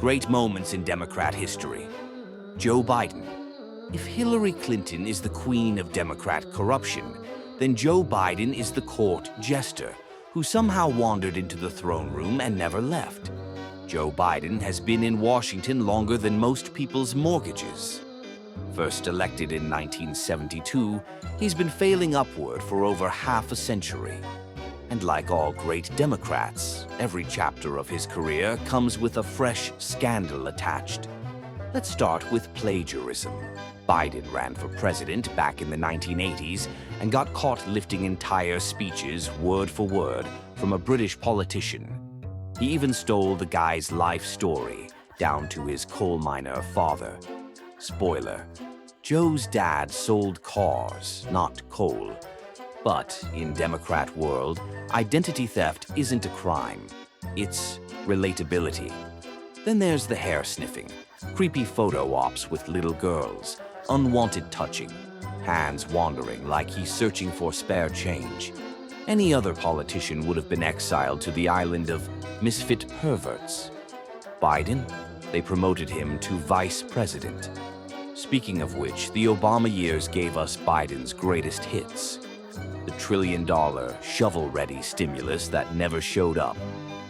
Great moments in Democrat history. Joe Biden. If Hillary Clinton is the queen of Democrat corruption, then Joe Biden is the court jester who somehow wandered into the throne room and never left. Joe Biden has been in Washington longer than most people's mortgages. First elected in 1972, he's been failing upward for over half a century. And like all great Democrats, every chapter of his career comes with a fresh scandal attached. Let's start with plagiarism. Biden ran for president back in the 1980s and got caught lifting entire speeches word for word from a British politician. He even stole the guy's life story, down to his coal miner father. Spoiler: Joe's dad sold cars, not coal. But in Democrat world, identity theft isn't a crime. It's relatability. Then there's the hair-sniffing, creepy photo ops with little girls, unwanted touching, hands wandering like he's searching for spare change. Any other politician would have been exiled to the island of misfit perverts. Biden? They promoted him to vice president. Speaking of which, the Obama years gave us Biden's greatest hits. The trillion-dollar, shovel-ready stimulus that never showed up.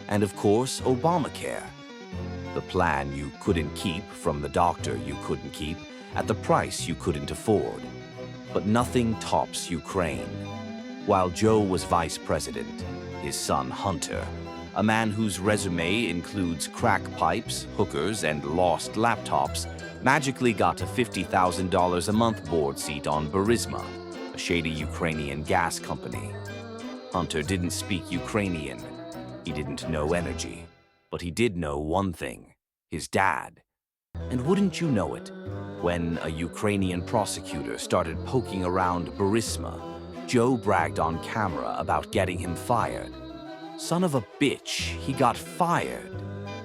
And of course, Obamacare. The plan you couldn't keep from the doctor you couldn't keep at the price you couldn't afford. But nothing tops Ukraine. While Joe was vice president, his son Hunter, a man whose resume includes crack pipes, hookers, and lost laptops, magically got a $50,000 a month board seat on Burisma, a shady Ukrainian gas company. Hunter didn't speak Ukrainian. He didn't know energy. But he did know one thing: his dad. And wouldn't you know it, when a Ukrainian prosecutor started poking around Burisma, Joe bragged on camera about getting him fired. Son of a bitch, he got fired,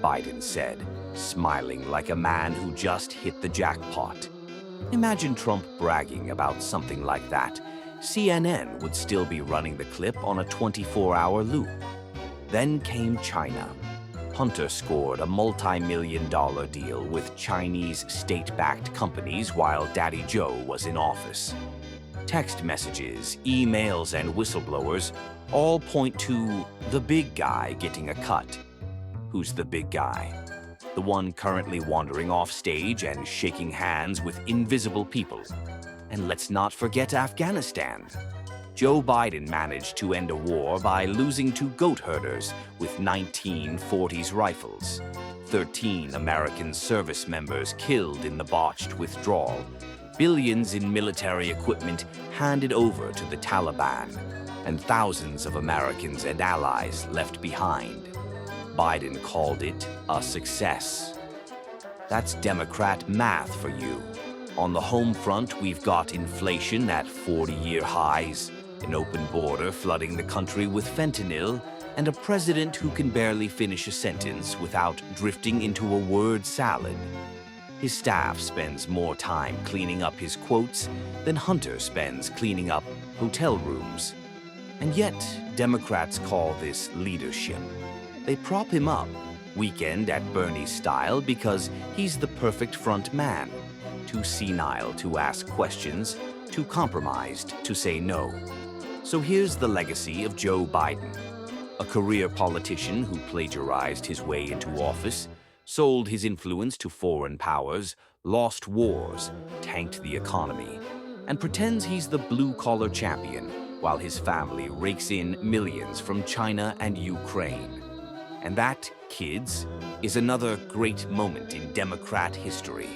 Biden said, smiling like a man who just hit the jackpot. Imagine Trump bragging about something like that. CNN would still be running the clip on a 24-hour loop. Then came China. Hunter scored a multi-million-dollar deal with Chinese state-backed companies while Daddy Joe was in office. Text messages, emails, and whistleblowers all point to the big guy getting a cut. Who's the big guy? The one currently wandering off stage and shaking hands with invisible people. And let's not forget Afghanistan. Joe Biden managed to end a war by losing to goat herders with 1940s rifles. 13 American service members killed in the botched withdrawal. Billions in military equipment handed over to the Taliban. And thousands of Americans and allies left behind. Biden called it a success. That's Democrat math for you. On the home front, we've got inflation at 40-year highs, an open border flooding the country with fentanyl, and a president who can barely finish a sentence without drifting into a word salad. His staff spends more time cleaning up his quotes than Hunter spends cleaning up hotel rooms. And yet, Democrats call this leadership. They prop him up, weekend at Bernie style, because he's the perfect front man. Too senile to ask questions, too compromised to say no. So here's the legacy of Joe Biden. A career politician who plagiarized his way into office, sold his influence to foreign powers, lost wars, tanked the economy, and pretends he's the blue-collar champion while his family rakes in millions from China and Ukraine. And that, kids, is another great moment in Democrat history.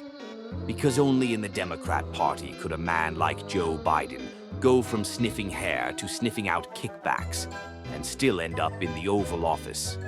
Because only in the Democrat Party could a man like Joe Biden go from sniffing hair to sniffing out kickbacks and still end up in the Oval Office.